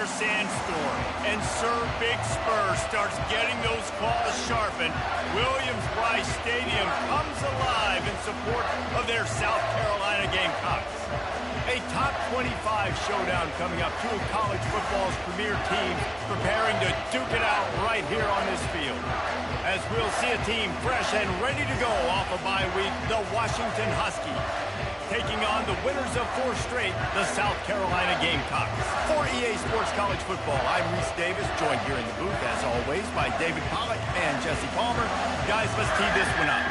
their sandstorm, and Sir Big Spur starts getting those claws sharpened, Williams-Brice Stadium comes alive in support of their South Carolina Gamecocks. A top 25 showdown coming up. Two of college football's premier teams preparing to duke it out right here on this field. As we'll see a team fresh and ready to go off a bye week, the Washington Huskies, taking on the winners of 4 straight, the South Carolina Gamecocks. For EA Sports College Football, I'm Reese Davis, joined here in the booth, as always, by David Pollack and Jesse Palmer. Guys, let's tee this one up.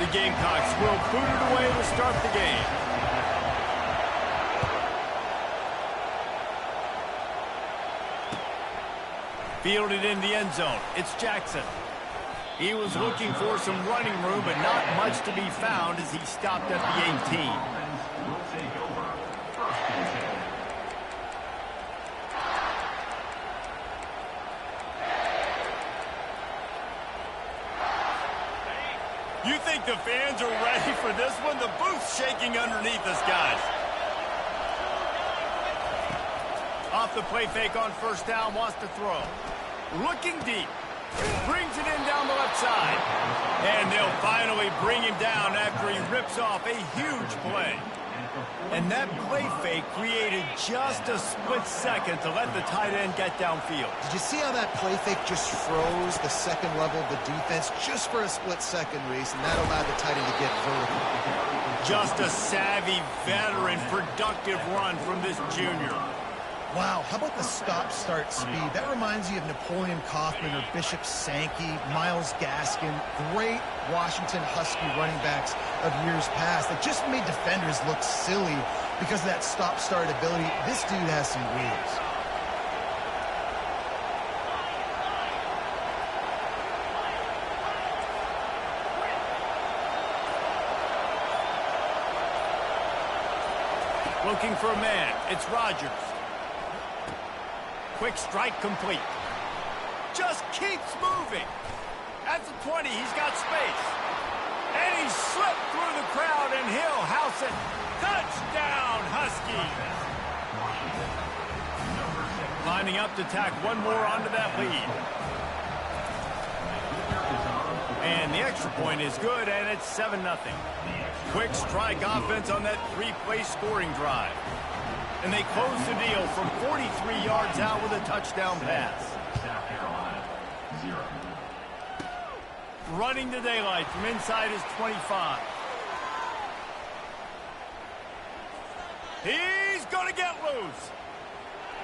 The Gamecocks will boot it away to start the game. Fielded in the end zone. It's Jackson. He was looking for some running room, but not much to be found as he stopped at the 18. You think the fans are ready for this one? The booth's shaking underneath us, guys. Off the play fake on first down, wants to throw. Looking deep. Brings it in down the left side. And they'll finally bring him down after he rips off a huge play. And that play fake created just a split second to let the tight end get downfield. Did you see how that play fake just froze the second level of the defense just for a split second, Reese, and that allowed the tight end to get vertical. Just a savvy, veteran, productive run from this junior. Wow, how about the stop-start speed? That reminds you of Napoleon Kaufman or Bishop Sankey, Myles Gaskin, great Washington Husky running backs of years past that just made defenders look silly because of that stop-start ability. This dude has some wheels. Looking for a man. It's Rodgers. Quick strike complete. Just keeps moving. At the 20, he's got space. And he slipped through the crowd, and he'll house it. Touchdown, Huskies. Lining up to tack one more onto that lead. And the extra point is good, and it's 7-0. Quick strike offense on that 3-play scoring drive. And they close the deal from 43 yards out with a touchdown pass. Running the daylight from inside his 25. He's going to get loose.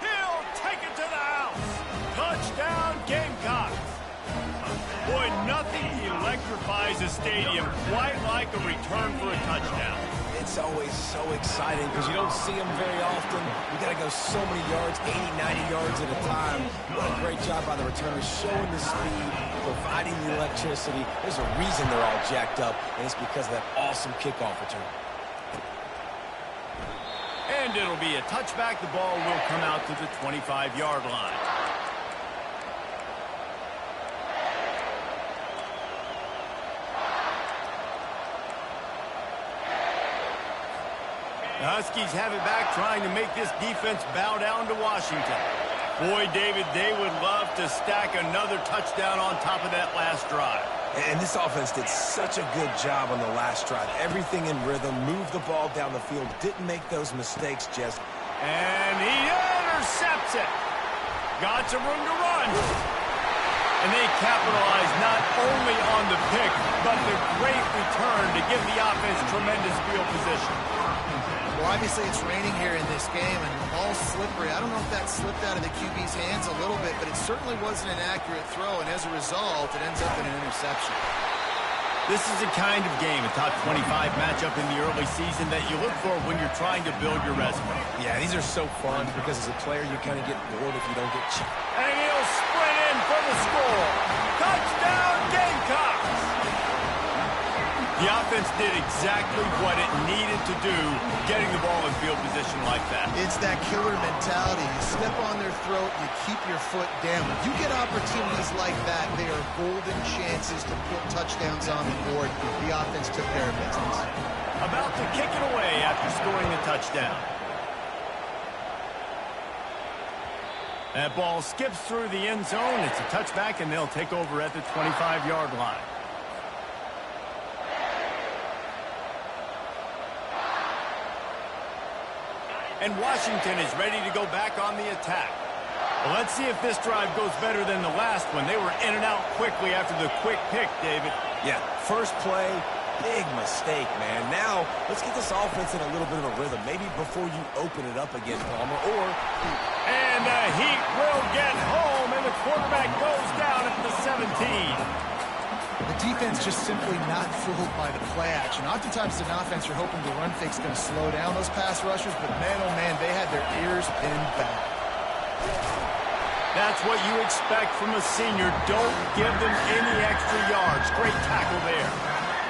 He'll take it to the house. Touchdown, Gamecocks. Boy, nothing electrifies a stadium quite like a return for a touchdown. It's always so exciting because you don't see them very often. You got to go so many yards, 80, 90 yards at a time. What a great job by the returners, showing the speed, providing the electricity. There's a reason they're all jacked up, and it's because of that awesome kickoff return. And it'll be a touchback. The ball will come out to the 25-yard line. The Huskies have it back, trying to make this defense bow down to Washington. Boy, David, they would love to stack another touchdown on top of that last drive. And this offense did such a good job on the last drive. Everything in rhythm, moved the ball down the field, didn't make those mistakes, Jess. And he intercepts it. Got some room to run. And they capitalize not only on the pick, but the great return to give the offense tremendous field position. Well, obviously it's raining here in this game, and the ball's slippery. I don't know if that slipped out of the QB's hands a little bit, but it certainly wasn't an accurate throw, and as a result, it ends up in an interception. This is the kind of game, a top 25 matchup in the early season, that you look for when you're trying to build your resume. Yeah, these are so fun because as a player, you kind of get bored if you don't get checked. And he'll sprint in for the score. Touchdown, Gamecocks! The offense did exactly what it needed to do, getting the ball in field position like that. It's that killer mentality. You step on their throat, you keep your foot down. If you get opportunities like that, they are golden chances to put touchdowns on the board. The offense took care of business. About to kick it away after scoring the touchdown. That ball skips through the end zone. It's a touchback, and they'll take over at the 25-yard line. And Washington is ready to go back on the attack. Well, let's see if this drive goes better than the last one. They were in and out quickly after the quick pick, David. Yeah, first play, big mistake, man. Now, let's get this offense in a little bit of a rhythm. Maybe before you open it up again, Palmer, or... And the Heat will get home, and the quarterback goes down at the 17. The defense just simply not fooled by the play action. Oftentimes, as an offense, you're hoping the run fake's going to slow down those pass rushers, but man, oh man, they had their ears pinned back. That's what you expect from a senior. Don't give them any extra yards. Great tackle there.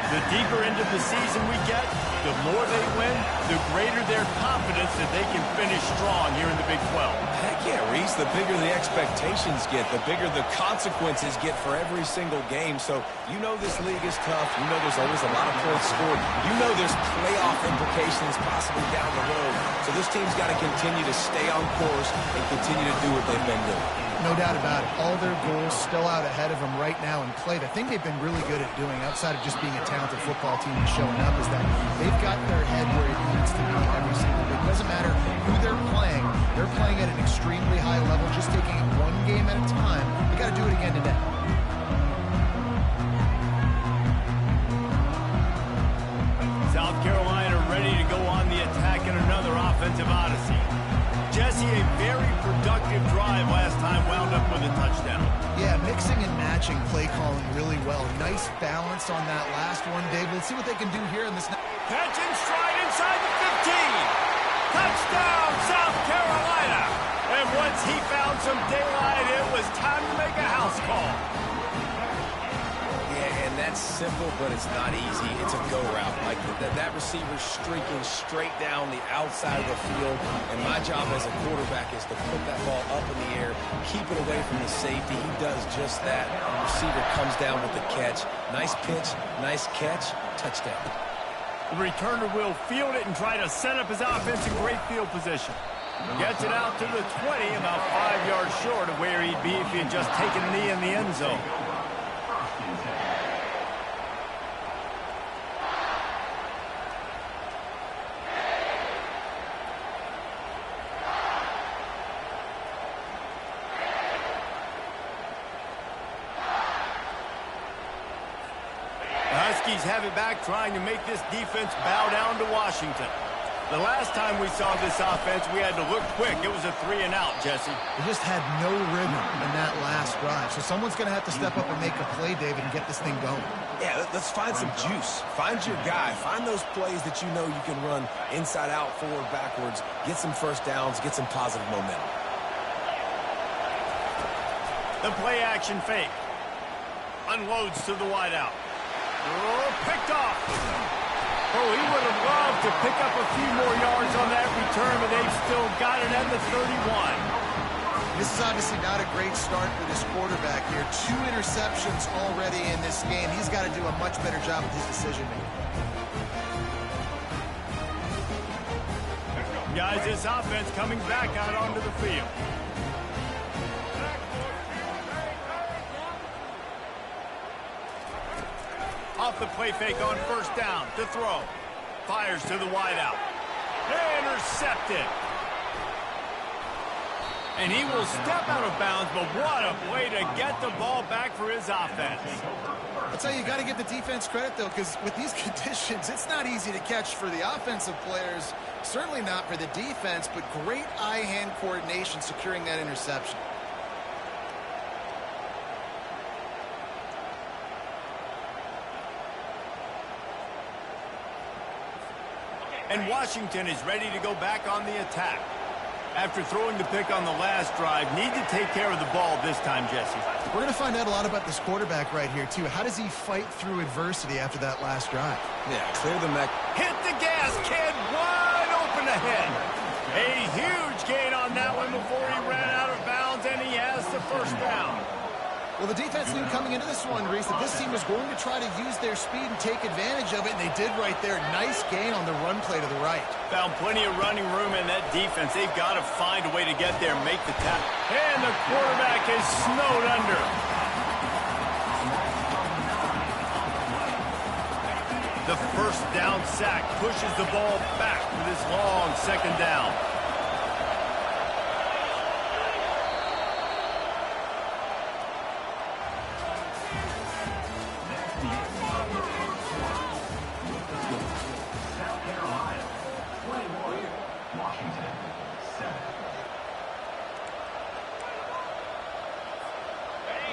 The deeper into the season we get, the more they win, the greater their confidence that they can finish strong here in the Big 12. Heck yeah, Reese, the bigger the expectations get, the bigger the consequences get for every single game. So you know this league is tough. You know there's always a lot of points scored. You know there's playoff implications possibly down the road. So this team's got to continue to stay on course and continue to do what they've been doing. No doubt about it. All their goals still out ahead of them right now in play. The thing they've been really good at doing, outside of just being a talented football team and showing up, is that they've got their head where it needs to be every single week. It doesn't matter who they're playing. They're playing at an extremely high level, just taking it one game at a time. They got to do it again today. South Carolina ready to go on the attack in another offensive odyssey. Jesse, a very productive drive last time wound up with a touchdown. Yeah, mixing and matching play calling really well. Nice balance on that last one, Dave. Let's see what they can do here in this. Catch and stride inside the 15. Touchdown, South Carolina. And once he found some daylight, it was time to make a house call. Yeah, and that's simple, but it's not easy. It's a go route. Like that receiver's streaking straight down the outside of the field, and my job as a quarterback is to put that ball up in the air, keep it away from the safety. He does just that. The receiver comes down with the catch. Nice pitch, nice catch, touchdown. The returner will field it and try to set up his offense in great field position. Gets it out to the 20, about 5 yards short of where he'd be if he had just taken a knee in the end zone. Huskies have it back, trying to make this defense bow down to Washington. The last time we saw this offense, we had to look quick. It was a 3-and-out, Jesse. They just had no rhythm in that last drive. So someone's going to have to step up and make a play, David, and get this thing going. Yeah, let's find some juice. Find your guy. Find those plays that you know you can run inside out, forward, backwards. Get some first downs. Get some positive momentum. The play action fake. Unloads to the wideout. Oh, picked off. Oh, he would have loved to pick up a few more yards on that return, but they've still got it at the 31. This is obviously not a great start for this quarterback here. 2 interceptions already in this game. He's got to do a much better job with his decision-making. Guys, this offense coming back out onto the field. Off the play fake on first down to throw. Fires to the wideout. Intercepted. And he will step out of bounds, but what a play to get the ball back for his offense. I'll tell you, you got to give the defense credit, though, because with these conditions, it's not easy to catch for the offensive players. Certainly not for the defense, but great eye-hand coordination securing that interception. And Washington is ready to go back on the attack. After throwing the pick on the last drive, need to take care of the ball this time, Jesse. We're going to find out a lot about this quarterback right here, too. How does he fight through adversity after that last drive? Yeah, clear the neck. Hit the gas, kid. Wide open ahead. A huge gain on that one before he ran out of bounds, and he has the first down. Well, the defense knew coming into this one, Reese, that this team was going to try to use their speed and take advantage of it, and they did right there. Nice gain on the run play to the right. Found plenty of running room in that defense. They've got to find a way to get there and make the tap. And the quarterback is snowed under. The first down sack pushes the ball back with his long second down.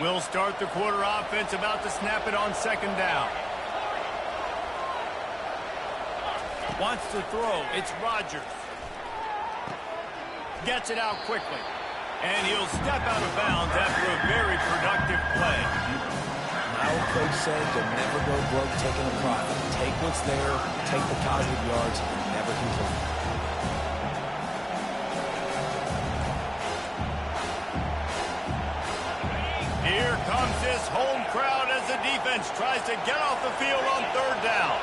We'll start the quarter offense, about to snap it on second down. Wants to throw. It's Rodgers. Gets it out quickly. And he'll step out of bounds after a very productive play. My old coach said you'll never go broke taking a profit. Take what's there, take the positive yards, and never complain. Here comes this home crowd as the defense tries to get off the field on third down.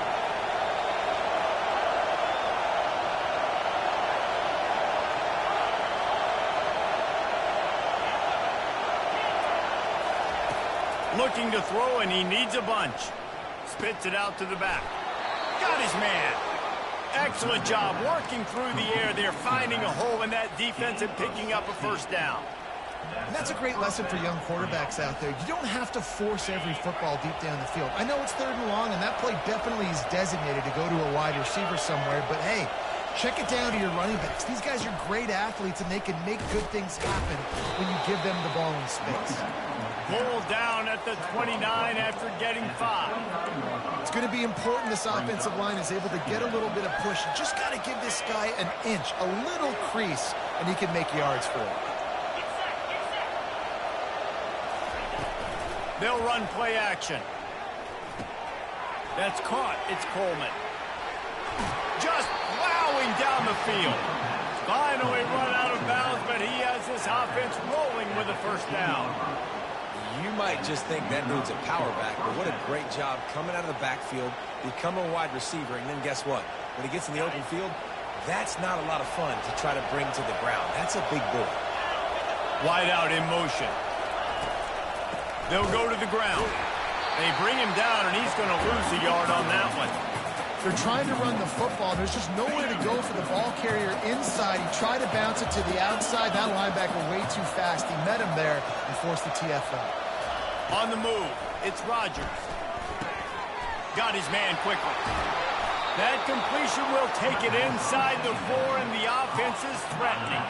Looking to throw, and he needs a bunch. Spits it out to the back. Got his man. Excellent job working through the air there, finding a hole in that defense and picking up a first down. And that's a great lesson for young quarterbacks out there. You don't have to force every football deep down the field. I know it's third and long, and that play definitely is designated to go to a wide receiver somewhere, but hey, check it down to your running backs. These guys are great athletes, and they can make good things happen when you give them the ball in space. Pulled down at the 29 after getting 5. It's going to be important this offensive line is able to get a little bit of push. You just got to give this guy an inch, a little crease, and he can make yards for it. They'll run play action. That's caught. It's Coleman. Just plowing down the field. Finally run out of bounds, but he has this offense rolling with a first down. You might just think that dude's a power back, but what a great job coming out of the backfield, becoming a wide receiver, and then guess what? When he gets in the open field, that's not a lot of fun to try to bring to the ground. That's a big boy. Wide out in motion. They'll go to the ground. They bring him down, and he's going to lose a yard on that one. They're trying to run the football. There's just nowhere to go for the ball carrier inside. He tried to bounce it to the outside. That linebacker way too fast. He met him there and forced the TFL. On the move, it's Rodgers. Got his man quickly. That completion will take it inside the 4, and the offense is threatening.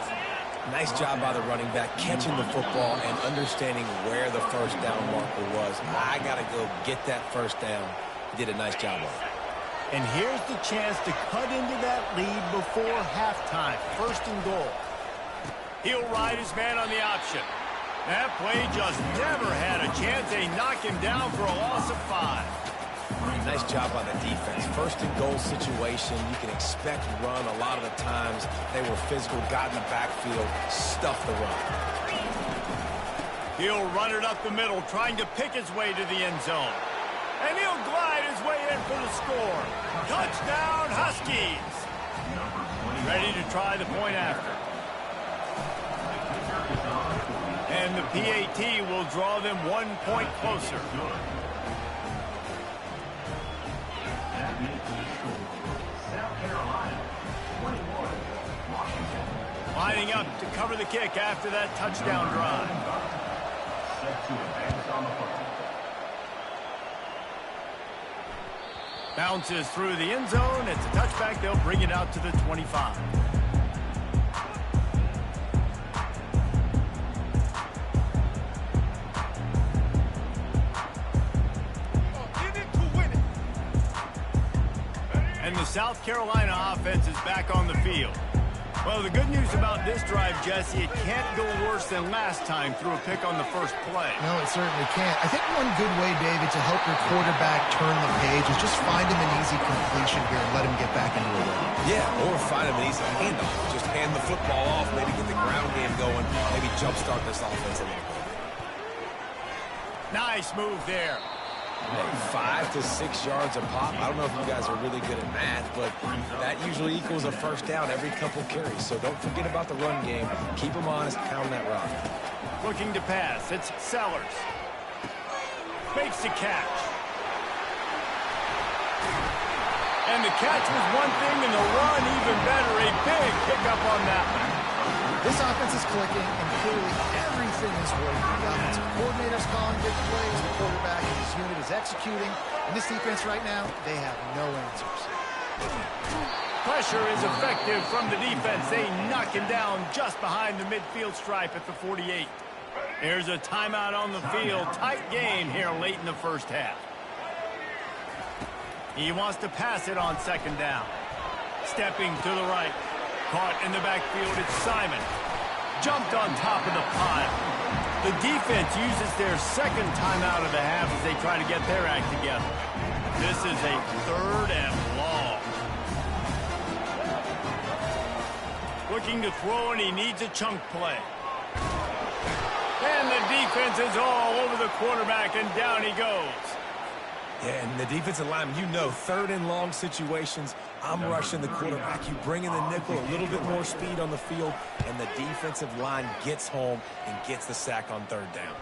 Nice job by the running back, catching the football and understanding where the first down marker was. I got to go get that first down. He did a nice job of it. And here's the chance to cut into that lead before halftime. First and goal. He'll ride his man on the option. That play just never had a chance. They knock him down for a loss of 5. Nice job by the defense. First and goal situation. You can expect run a lot of the times. They were physical, got in the backfield, stuffed the run. He'll run it up the middle, trying to pick his way to the end zone. And he'll glide his way in for the score. Touchdown, Huskies. Ready to try the point after. And the PAT will draw them 1 point closer. Lining up to cover the kick after that touchdown drive. Bounces through the end zone. It's a touchback. They'll bring it out to the 25. And the South Carolina offense is back on the field. Well, the good news about this drive, Jesse, it can't go worse than last time through a pick on the first play. No, it certainly can't. I think one good way, David, to help your quarterback turn the page is just find him an easy completion here and let him get back into a rhythm. Yeah, or find him an easy handoff. Just hand the football off, maybe get the ground game going, maybe jumpstart this offense a little bit. Nice move there. Hey, 5 to 6 yards a pop. I don't know if you guys are really good at math, but that usually equals a first down every couple carries. So don't forget about the run game. Keep them honest, pound that rock. Looking to pass. It's Sellers. Fakes the catch. And the catch was one thing, and the run even better. A big pickup on that one. This offense is clicking, and clearly everything is working. The offensive coordinator's calling big plays, the quarterback and his unit is executing, and this defense right now, they have no answers. Pressure is effective from the defense. They knock him down just behind the midfield stripe at the 48. There's a timeout on the field. Tight game here late in the first half. He wants to pass it on second down. Stepping to the right. Caught in the backfield, it's Simon. Jumped on top of the pile. The defense uses their second timeout of the half as they try to get their act together. This is a 3rd and long. Looking to throw, and he needs a chunk play. And the defense is all over the quarterback, and down he goes. Yeah, and the defensive lineman, you know, 3rd and long situations, I'm rushing the quarterback. You bring in the nickel, a little bit more speed on the field, and the defensive line gets home and gets the sack on 3rd down.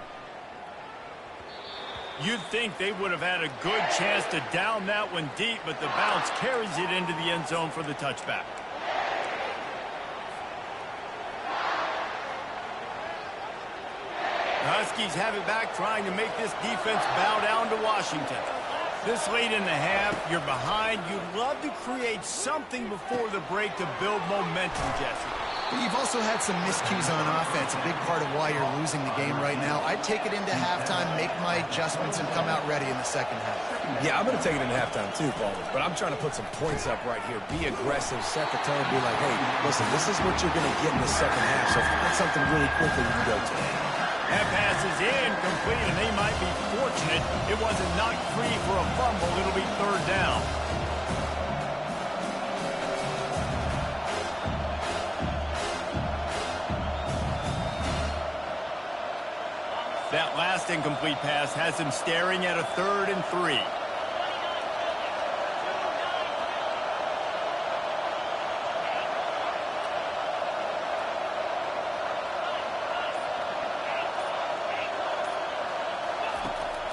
You'd think they would have had a good chance to down that one deep, but the bounce carries it into the end zone for the touchback. The Huskies have it back, trying to make this defense bow down to Washington. This late in the half, you're behind. You'd love to create something before the break to build momentum, Jesse. But you've also had some miscues on offense, a big part of why you're losing the game right now. I'd take it into halftime, make my adjustments, and come out ready in the second half. Yeah, I'm going to take it into halftime too, Paul. But I'm trying to put some points up right here. Be aggressive, set the tone, be like, hey, listen, this is what you're going to get in the second half, so find something really quickly you can go to. That pass is incomplete, and they might be fortunate it wasn't knocked free for a fumble. It'll be 3rd down. That last incomplete pass has him staring at a 3rd and 3.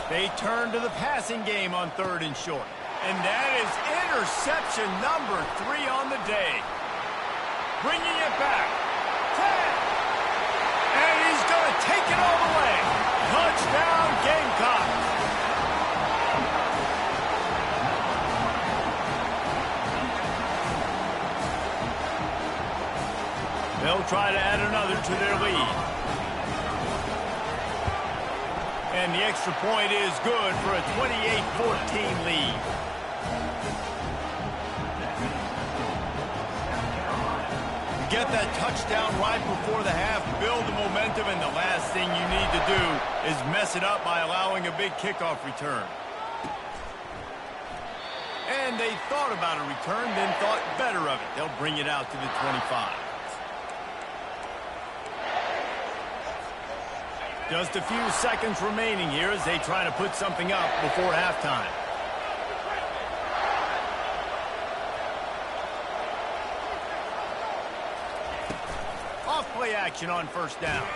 They turn to the passing game on 3rd and short. And that is interception number 3 on the day. Bringing it back. 10. And he's going to take it all the way. Touchdown, Gamecocks. They'll try to add another to their lead. And the extra point is good for a 28-14 lead. Get that touchdown right before the half, build the momentum, and the last thing you need to do is mess it up by allowing a big kickoff return. And they thought about a return, then thought better of it. They'll bring it out to the 25. Just a few seconds remaining here as they try to put something up before halftime. Off-play action on 1st down.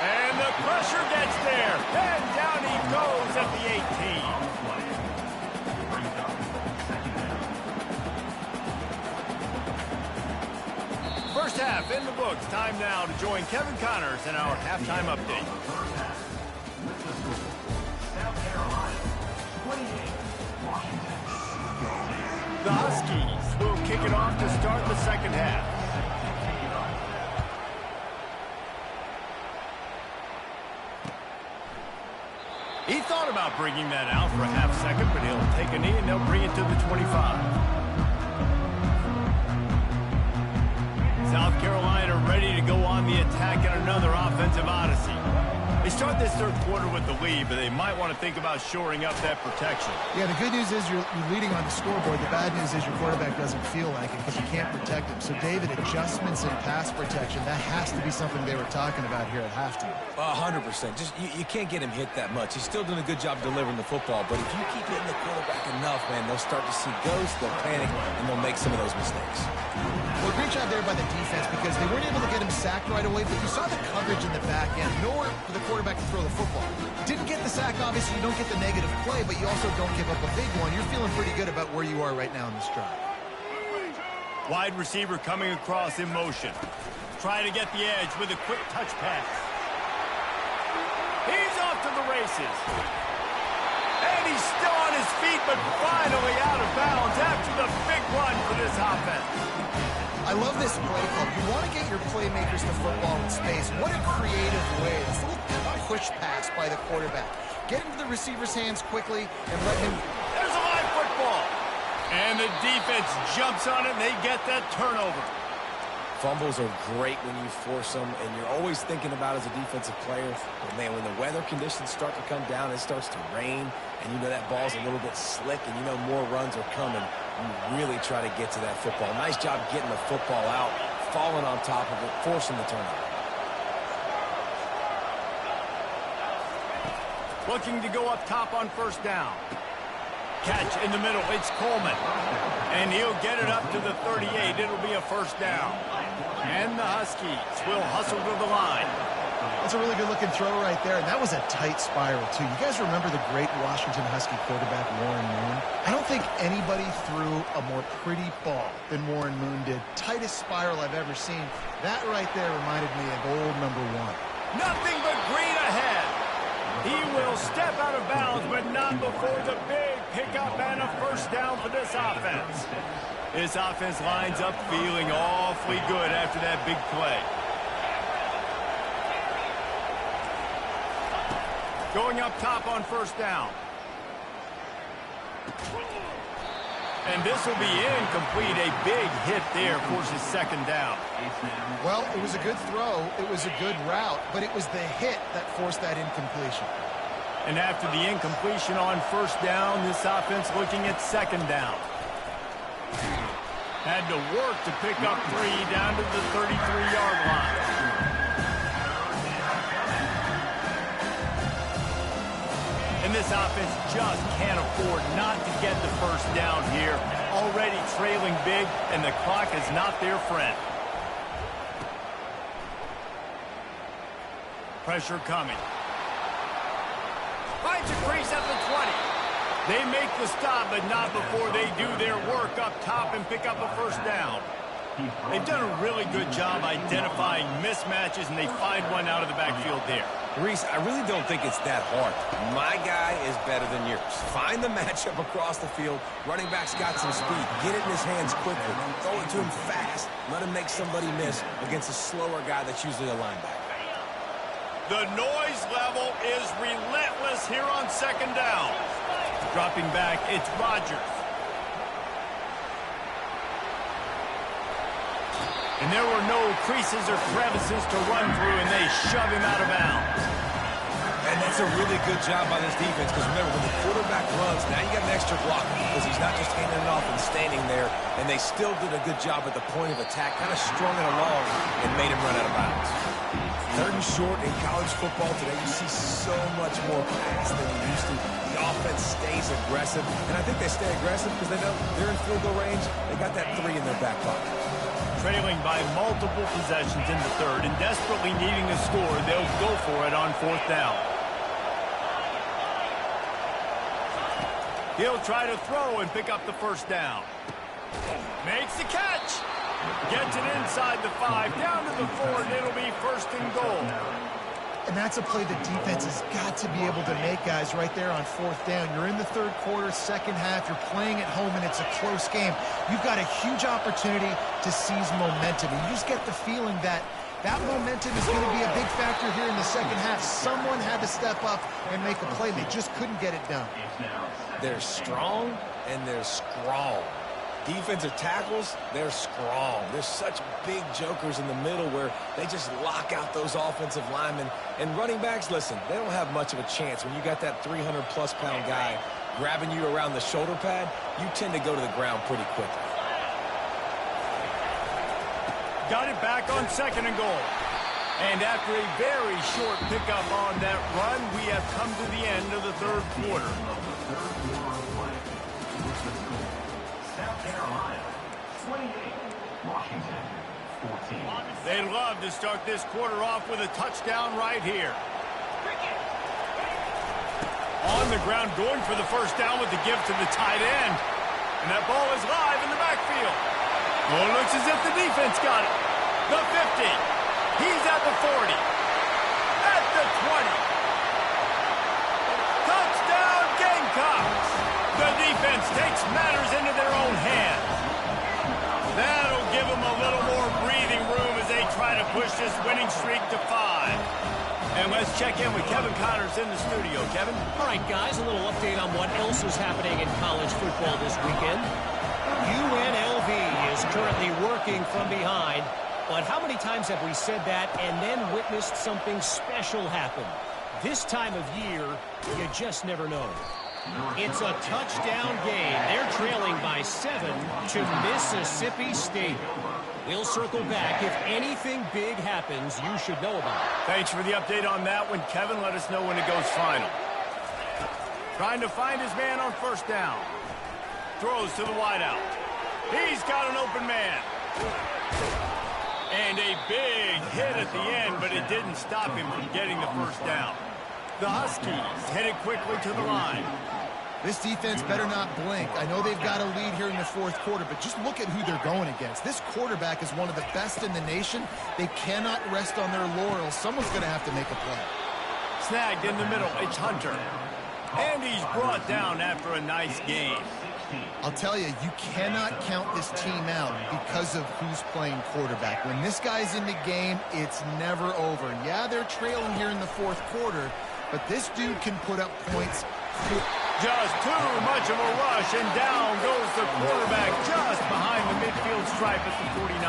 And the pressure gets there. And down he goes at the 18. First half in the books. Time now to join Kevin Connors in our halftime update. The Huskies will kick it off to start the second half. He thought about bringing that out for a half second, but he'll take a knee and they'll bring it to the 25. South Carolina ready to go on the attack in another offensive odyssey. They start this third quarter with the lead, but they might want to think about shoring up that protection. Yeah, the good news is you're leading on the scoreboard. The bad news is your quarterback doesn't feel like it because you can't protect him. So, David, adjustments in pass protection, that has to be something they were talking about here at halftime. 100%. Just you can't get him hit that much. He's still doing a good job delivering the football, but if you keep hitting the quarterback enough, man, they'll start to see ghosts, they'll panic, and they'll make some of those mistakes. Well, great job there by the defense because they weren't able to get him sacked right away, but you saw the coverage in the back end. Nowhere for the quarterback to throw the football. Didn't get the sack, obviously. You don't get the negative play, but you also don't give up a big one. You're feeling pretty good about where you are right now in this drive. Wide receiver coming across in motion. Try to get the edge with a quick touch pass. He's off to the races. And he's still on his feet, but finally out of bounds after the big run for this offense. I love this play call. You want to get your playmakers the football in space. What a creative way. This little push pass by the quarterback. Get into the receiver's hands quickly and let him... There's a live football. And the defense jumps on it, and they get that turnover. Fumbles are great when you force them, and you're always thinking about as a defensive player, but man, when the weather conditions start to come down, it starts to rain, and you know that ball's a little bit slick, and you know more runs are coming. You really try to get to that football. Nice job getting the football out, falling on top of it, forcing the turnover. Looking to go up top on first down. Catch in the middle. It's Coleman. And he'll get it up to the 38. It'll be a first down. And the Huskies will hustle to the line. That's a really good-looking throw right there, and that was a tight spiral, too. You guys remember the great Washington Husky quarterback, Warren Moon? I don't think anybody threw a more pretty ball than Warren Moon did. Tightest spiral I've ever seen. That right there reminded me of old number one. Nothing but green ahead. He will step out of bounds, but not before the big pickup and a first down for this offense. This offense lines up feeling awfully good after that big play. Going up top on first down. And this will be incomplete. A big hit there forces second down. Well, it was a good throw. It was a good route, but it was the hit that forced that incompletion. And after the incompletion on first down, this offense looking at second down. Had to work to pick up 3 down to the 33-yard line. And this offense just can't afford not to get the first down here. Already trailing big, and the clock is not their friend. Pressure coming. Finds a crease at the 20. They make the stop, but not before they do their work up top and pick up a first down. They've done a really good job identifying mismatches, and they find one out of the backfield there. Reese, I really don't think it's that hard. My guy is better than yours. Find the matchup across the field. Running back's got some speed. Get it in his hands quickly. Throw it to him fast. Let him make somebody miss against a slower guy that's usually a linebacker. The noise level is relentless here on second down. Dropping back, it's Rodgers. And there were no creases or crevices to run through, and they shove him out of bounds. And that's a really good job by this defense, because remember, when the quarterback runs, now you got an extra blocker, because he's not just handing it off and standing there, and they still did a good job at the point of attack, kind of strung it along and made him run out of bounds. Third and short in college football today, you see so much more pass than you used to. The offense stays aggressive, and I think they stay aggressive because they know they're in field goal range. They got that 3 in their back pocket. Trailing by multiple possessions in the third and desperately needing a score, they'll go for it on fourth down. He'll try to throw and pick up the first down. Makes the catch. Gets it inside the 5, down to the 4, and it'll be first and goal. And that's a play the defense has got to be able to make, guys, right there on fourth down. You're in the third quarter, second half. You're playing at home, and it's a close game. You've got a huge opportunity to seize momentum. And you just get the feeling that that momentum is going to be a big factor here in the second half. Someone had to step up and make a play. They just couldn't get it done. They're strong, and they're strong. defensive tackles, they're strong. There's such big jokers in the middle where they just lock out those offensive linemen. And running backs, listen, they don't have much of a chance. When you got that 300-plus pound guy grabbing you around the shoulder pad, you tend to go to the ground pretty quickly. Got it back on 2nd and goal. And after a very short pickup on that run, we have come to the end of the 3rd quarter. South Carolina, 28, Washington, 14. They love to start this quarter off with a touchdown right here. On the ground, going for the first down with the give to the tight end. And that ball is live in the backfield. Oh, it looks as if the defense got it. The 50. He's at the 40. At the 20. Touchdown, Gamecocks. The defense takes matters into their own hands. That'll give them a little more breathing room as they try to push this winning streak to 5. And let's check in with Kevin Connors in the studio. Kevin? All right, guys, a little update on what else is happening in college football this weekend. UNLV is currently working from behind. But how many times have we said that and then witnessed something special happen? This time of year, you just never know. It's a touchdown game. They're trailing by 7 to Mississippi State. We'll circle back. If anything big happens, you should know about it. Thanks for the update on that one, Kevin. Let us know when it goes final. Trying to find his man on 1st down. Throws to the wideout. He's got an open man. And a big hit at the end, but it didn't stop him from getting the 1st down. The Huskies headed quickly to the line. This defense better not blink. I know they've got a lead here in the 4th quarter, but just look at who they're going against. This quarterback is one of the best in the nation. They cannot rest on their laurels. Someone's going to have to make a play. Snagged in the middle, it's Hunter. And he's brought down after a nice game. I'll tell you, you cannot count this team out because of who's playing quarterback. When this guy's in the game, it's never over. Yeah, they're trailing here in the 4th quarter, but this dude can put up points. Just too much of a rush, and down goes the quarterback just behind the midfield stripe at the 49.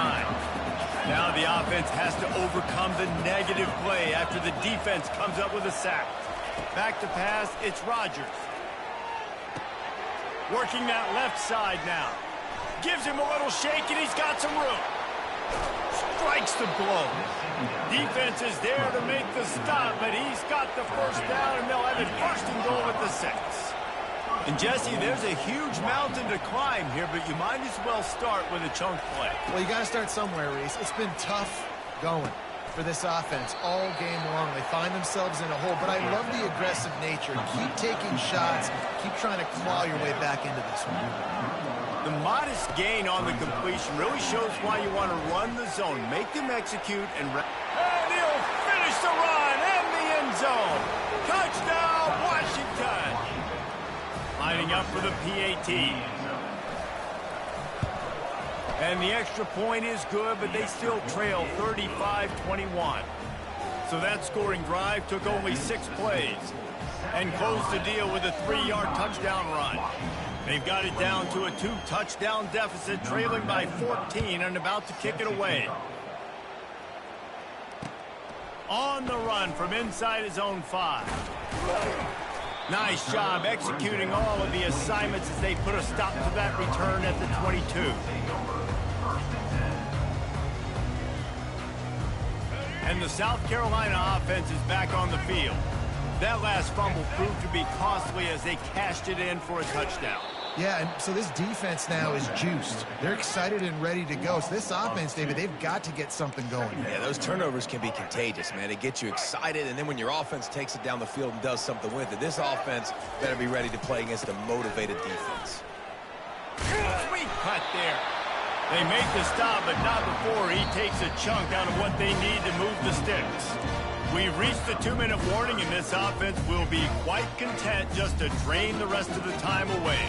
Now the offense has to overcome the negative play after the defense comes up with a sack. Back to pass, it's Rodgers. Working that left side now. Gives him a little shake, and he's got some room. Strikes the blow. Defense is there to make the stop, but he's got the 1st down, and they'll have it 1st and goal at the 6. And, Jesse, there's a huge mountain to climb here, but you might as well start with a chunk play. Well, you got to start somewhere, Reese. It's been tough going for this offense all game long. They find themselves in a hole, but I love the aggressive nature. Keep taking shots. Keep trying to claw your way back into this one. The modest gain on the completion really shows why you want to run the zone. Make them execute, and he'll finish the run in the end zone. Touchdown, Washington. Lining up for the PAT. And the extra point is good, but they still trail 35-21. So that scoring drive took only 6 plays and closed the deal with a 3-yard touchdown run. They've got it down to a 2-touchdown deficit, trailing by 14 and about to kick it away. On the run from inside his own 5. Nice job executing all of the assignments as they put a stop to that return at the 22. And the South Carolina offense is back on the field. That last fumble proved to be costly as they cashed it in for a touchdown. Yeah, and so this defense now is juiced. They're excited and ready to go. So this offense, David, they've got to get something going. Yeah, those turnovers can be contagious, man. They get you excited, and then when your offense takes it down the field and does something with it, this offense better be ready to play against a motivated defense. Sweet cut there. They make the stop, but not before he takes a chunk out of what they need to move the sticks. We've reached the 2-minute warning, and this offense will be quite content just to drain the rest of the time away.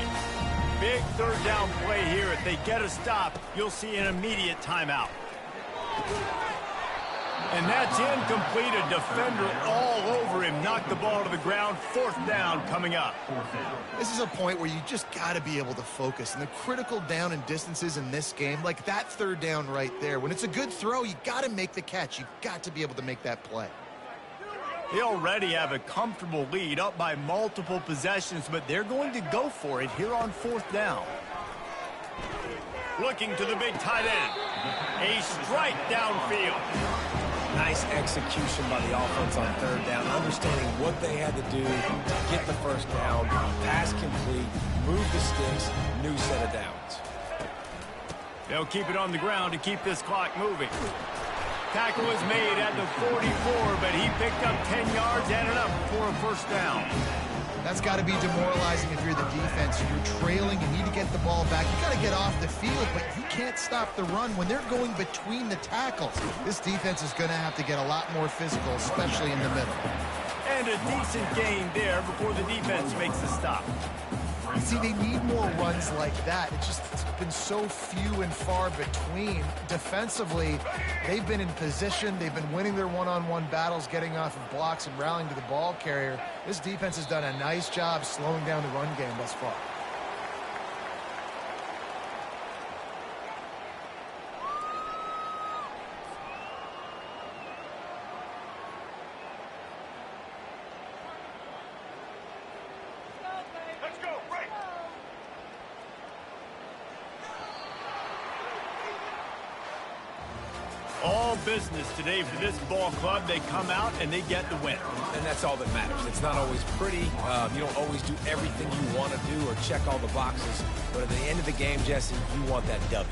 Big 3rd down play here. If they get a stop, you'll see an immediate timeout. And that's incomplete. A defender all over him. Knocked the ball to the ground. 4th down coming up. This is a point where you just got to be able to focus. And the critical down and distances in this game, like that 3rd down right there, when it's a good throw, you got to make the catch. You've got to be able to make that play. They already have a comfortable lead, up by multiple possessions, but they're going to go for it here on 4th down. Looking to the big tight end. A strike downfield. Nice execution by the offense on 3rd down, understanding what they had to do to get the 1st down, pass complete, move the sticks, new set of downs. They'll keep it on the ground to keep this clock moving. Tackle was made at the 44, but he picked up 10 yards and enough for a 1st down. That's got to be demoralizing if you're the defense. You're trailing, you need to get the ball back. You got to get off the field, but you can't stop the run when they're going between the tackles. This defense is going to have to get a lot more physical, especially in the middle. And a decent gain there before the defense makes the stop. You see, they need more runs like that. It's been so few and far between. Defensively, they've been in position. They've been winning their one-on-one battles, getting off of blocks and rallying to the ball carrier. This defense has done a nice job slowing down the run game thus far. All business today for this ball club. They come out and they get the win. And that's all that matters. It's not always pretty. You don't always do everything you want to do or check all the boxes. But at the end of the game, Jesse, you want that W.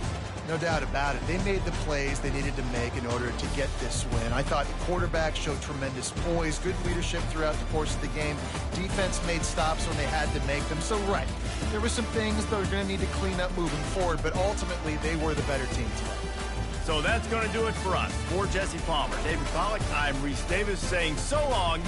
No doubt about it. They made the plays they needed to make in order to get this win. I thought the quarterback showed tremendous poise, good leadership throughout the course of the game. Defense made stops when they had to make them. So, right, there were some things that were going to need to clean up moving forward, but ultimately they were the better team today. So that's going to do it for us. For Jesse Palmer, David Pollack, I'm Reese Davis saying so long.